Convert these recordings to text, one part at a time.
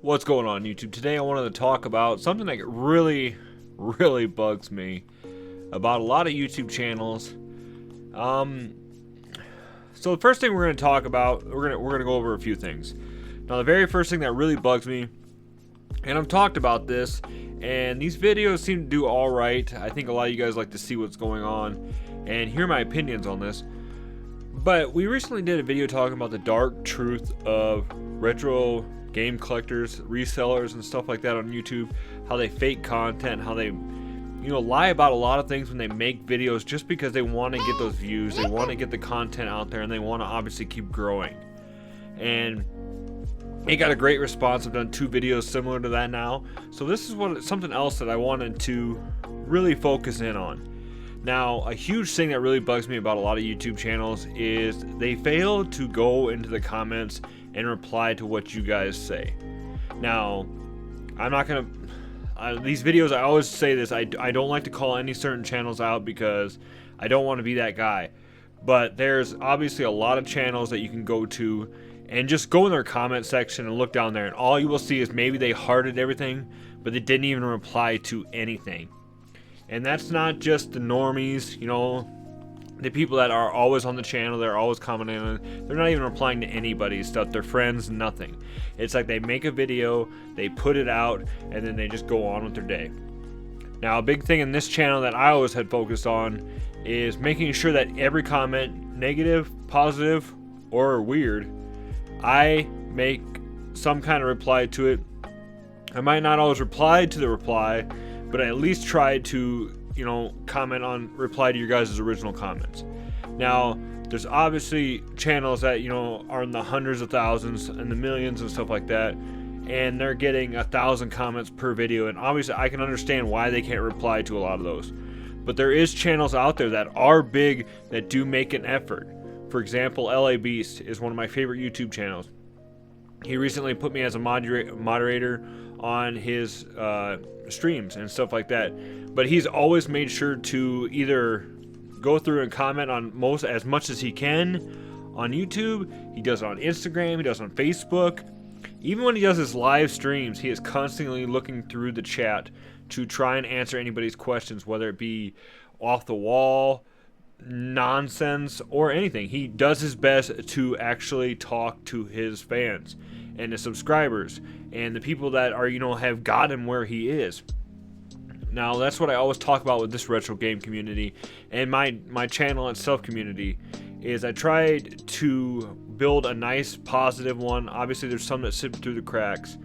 What's going on, YouTube? Today I wanted to talk about something that really bugs me about a lot of YouTube channels. So the first thing we're going to talk about, we're going to go over a few things. Now, the very first thing that really bugs me, and I've talked about this, and these videos seem to do all right. I think a lot of you guys like to see what's going on and hear my opinions on this. But we recently did a video talking about the dark truth of retro game collectors, resellers, and stuff like that on YouTube. How they fake content, how they, lie about a lot of things when they make videos just because they want to get those views, they want to get the content out there, and they want to obviously keep growing. And it got a great response. I've done 2 videos similar to that now. So this is something else that I wanted to really focus in on. Now, a huge thing that really bugs me about a lot of YouTube channels is they fail to go into the comments and reply to what you guys say. Now, I'm not gonna these videos, I always say this, I don't like to call any certain channels out because I don't want to be that guy. But there's obviously a lot of channels that you can go to and just go in their comment section and look down there, and all you will see is maybe they hearted everything, but they didn't even reply to anything. And that's not just the normies, the people that are always on the channel, they're always commenting on it. They're not even replying to anybody's stuff, their friends, nothing. It's like they make a video, they put it out, and then they just go on with their day. Now, a big thing in this channel that I always had focused on is making sure that every comment, negative, positive, or weird, I make some kind of reply to it. I might not always reply to the reply, but I at least try to, reply to your guys' original comments. Now, there's obviously channels that, are in the hundreds of thousands and the millions and stuff like that, and they're getting 1,000 comments per video, and obviously I can understand why they can't reply to a lot of those. But there is channels out there that are big that do make an effort. For example, LA Beast is one of my favorite YouTube channels. He recently put me as a moderator on his streams and stuff like that, but he's always made sure to either go through and comment on as much as he can on YouTube. He does it on Instagram, he does it on Facebook. Even when he does his live streams, he is constantly looking through the chat to try and answer anybody's questions, whether it be off the wall, nonsense, or anything. He does his best to actually talk to his fans and the subscribers and the people that are, have got him where he is. Now, that's what I always talk about with this retro game community and my channel itself community, is I tried to build a nice positive one. Obviously there's some that slip through the cracks,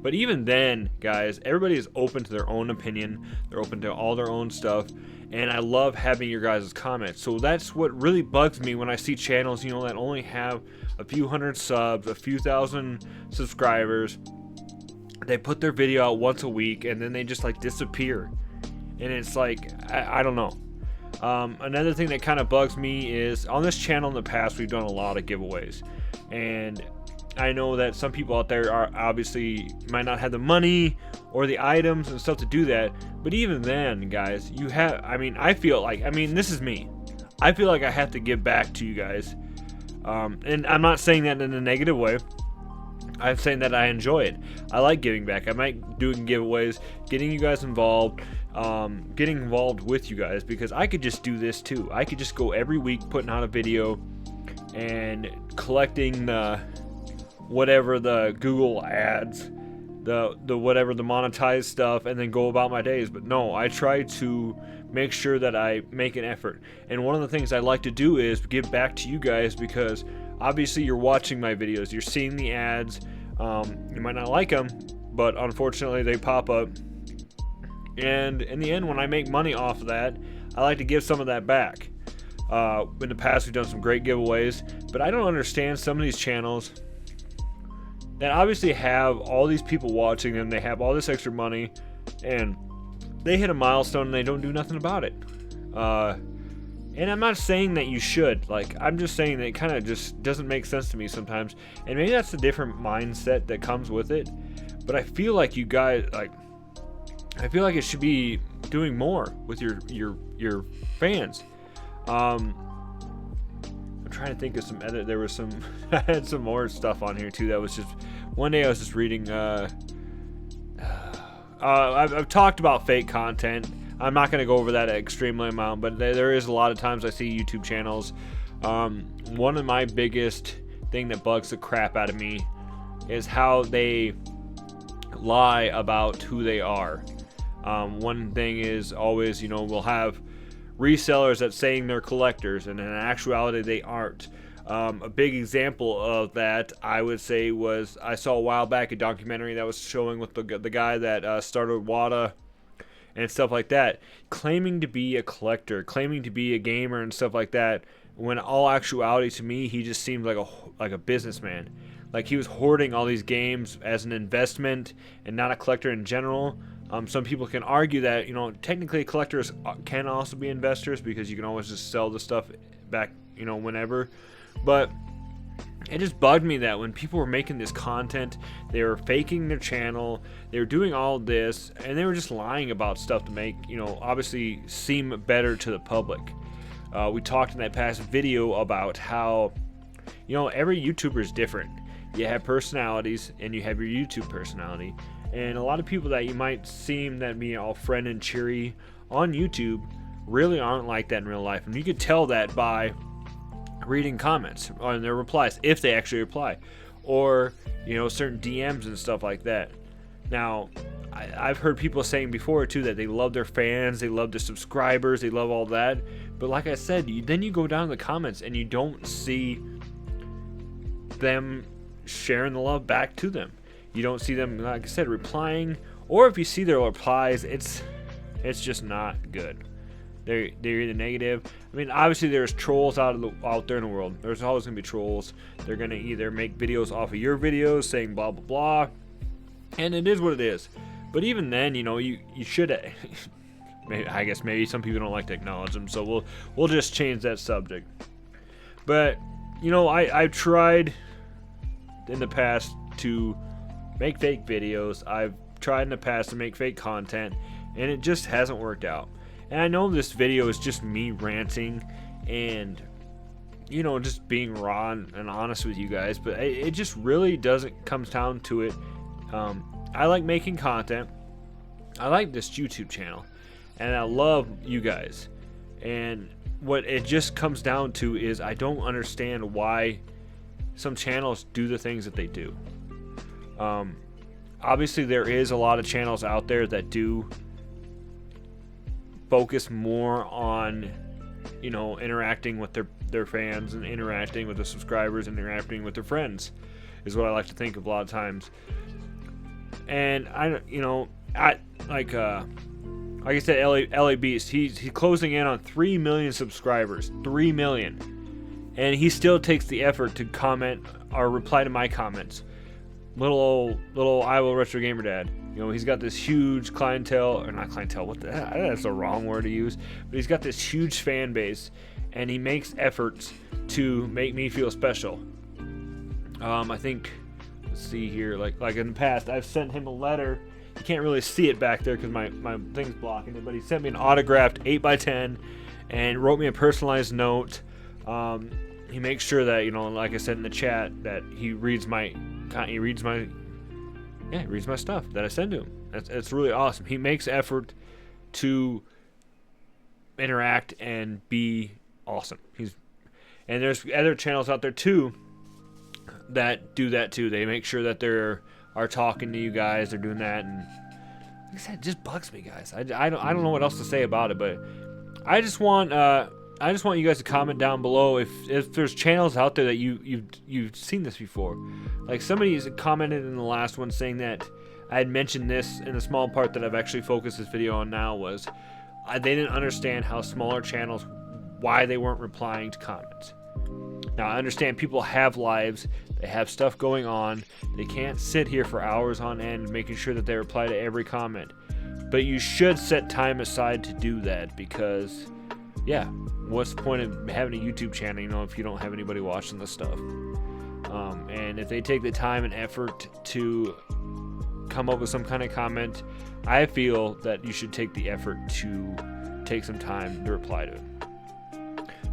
but even then, guys, everybody is open to their own opinion. They're open to all their own stuff, and I love having your guys' comments. So that's what really bugs me when I see channels, that only have a few hundred subs, a few thousand subscribers. They put their video out once a week, and then they just disappear. And it's like, I don't know. Another thing that kind of bugs me is on this channel in the past, we've done a lot of giveaways. And I know that some people out there are obviously might not have the money or the items and stuff to do that. But even then, guys, I feel like, this is me. I feel like I have to give back to you guys. And I'm not saying that in a negative way. I'm saying that I enjoy it. I like giving back. I like doing giveaways, getting you guys involved, getting involved with you guys, because I could just do this too. I could just go every week putting out a video and collecting the whatever the Google ads, the whatever the monetized stuff, and then go about my days. But no, I try to make sure that I make an effort. And one of the things I like to do is give back to you guys, because obviously you're watching my videos, you're seeing the ads, you might not like them, but unfortunately they pop up. And in the end, when I make money off of that, I like to give some of that back. In the past, we've done some great giveaways, but I don't understand some of these channels that obviously have all these people watching them, they have all this extra money, and they hit a milestone and they don't do nothing about it. And I'm not saying that you should, I'm just saying that it kind of just doesn't make sense to me sometimes, and maybe that's a different mindset that comes with it, but I feel like you guys, I feel like it should be doing more with your fans. I'm trying to think of some edit. There was some I had some more stuff on here too that was just one day I was just reading I've talked about fake content. I'm not going to go over that extremely amount, but there is a lot of times I see YouTube channels. One of my biggest thing that bugs the crap out of me is how they lie about who they are. One thing is always, we'll have resellers that saying they're collectors, and in actuality they aren't. A big example of that, I would say, was I saw a while back a documentary that was showing with the guy that started WADA and stuff like that, claiming to be a collector, claiming to be a gamer and stuff like that, when all actuality to me, he just seemed like a businessman. Like he was hoarding all these games as an investment and not a collector in general. Some people can argue that, technically collectors can also be investors because you can always just sell the stuff back, whenever. But it just bugged me that when people were making this content, they were faking their channel, they were doing all this, and they were just lying about stuff to make, obviously seem better to the public. We talked in that past video about how, every YouTuber is different. You have personalities and you have your YouTube personality. And a lot of people that you might seem that be all friend and cheery on YouTube really aren't like that in real life. And you could tell that by reading comments on their replies, if they actually reply, or certain DMs and stuff like that. Now, I've heard people saying before too that they love their fans, they love their subscribers, they love all that. But like I said, then you go down in the comments and you don't see them sharing the love back to them. You don't see them, like I said, replying, or if you see their replies, it's just not good. They're either negative. I mean, obviously there's trolls out there in the world. There's always gonna be trolls. They're gonna either make videos off of your videos saying blah blah blah, and it is what it is. But even then, you should. I guess maybe some people don't like to acknowledge them, so we'll just change that subject. But I've tried in the past to make fake videos. I've tried in the past to make fake content, and it just hasn't worked out. And I know this video is just me ranting and just being raw and honest with you guys, but it just really doesn't come down to it. I like making content. I like this YouTube channel, and I love you guys. And what it just comes down to is I don't understand why some channels do the things that they do. Obviously there is a lot of channels out there that do focus more on interacting with their fans and interacting with the subscribers, interacting with their friends, is what I like to think of a lot of times. And I like I said, LA Beast, he's closing in on 3 million subscribers, 3 million, and he still takes the effort to comment or reply to my comments. Little Iowa Retro Gamer Dad, he's got this huge clientele, or not clientele, that's the wrong word to use, but he's got this huge fan base, and he makes efforts to make me feel special. I think, let's see here, like in the past, I've sent him a letter. You can't really see it back there because my thing's blocking it, but he sent me an autographed 8x10 and wrote me a personalized note. He makes sure that, like I said in the chat, that he reads my stuff that I send to him. It's really awesome. He makes effort to interact and be awesome. And there's other channels out there too that do that too. They make sure that they're talking to you guys. They're doing that, and like I said, it just bugs me, guys. I don't know what else to say about it, but I just want you guys to comment down below if there's channels out there that you've seen this before. Like somebody commented in the last one saying that I had mentioned this in the small part that I've actually focused this video on now was they didn't understand how smaller channels, why they weren't replying to comments. Now I understand people have lives, they have stuff going on, they can't sit here for hours on end making sure that they reply to every comment. But you should set time aside to do that because, yeah, what's the point of having a YouTube channel, if you don't have anybody watching the stuff? And if they take the time and effort to come up with some kind of comment, I feel that you should take the effort to take some time to reply to it.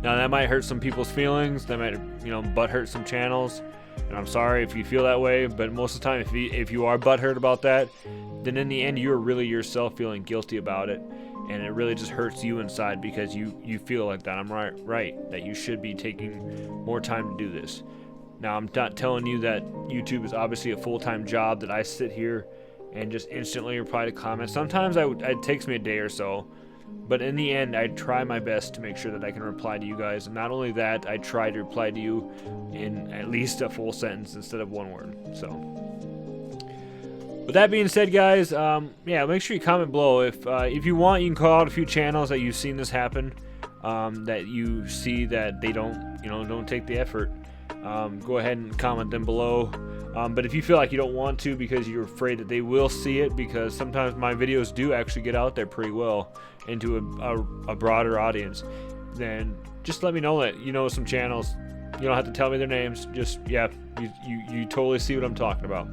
Now that might hurt some people's feelings. That might, butt hurt some channels. And I'm sorry if you feel that way, but most of the time, if you are butthurt about that, then in the end, you're really yourself feeling guilty about it, and it really just hurts you inside because you feel like that. I'm right that you should be taking more time to do this. Now, I'm not telling you that YouTube is obviously a full-time job that I sit here and just instantly reply to comments. Sometimes it takes me a day or so, but in the end, I try my best to make sure that I can reply to you guys. And not only that, I try to reply to you in at least a full sentence instead of one word. So, with that being said, guys, yeah, make sure you comment below. If you want, you can call out a few channels that you've seen this happen, that you see that they don't take the effort. Go ahead and comment them below. But if you feel like you don't want to because you're afraid that they will see it, because sometimes my videos do actually get out there pretty well into a broader audience, then just let me know that you know some channels. You don't have to tell me their names. Just, yeah, you totally see what I'm talking about.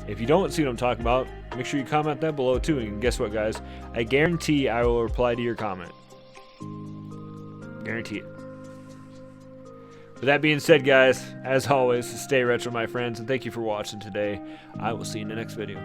If you don't see what I'm talking about, make sure you comment that below too. And guess what, guys? I guarantee I will reply to your comment. Guarantee it. With that being said, guys, as always, stay retro, my friends, and thank you for watching today. I will see you in the next video.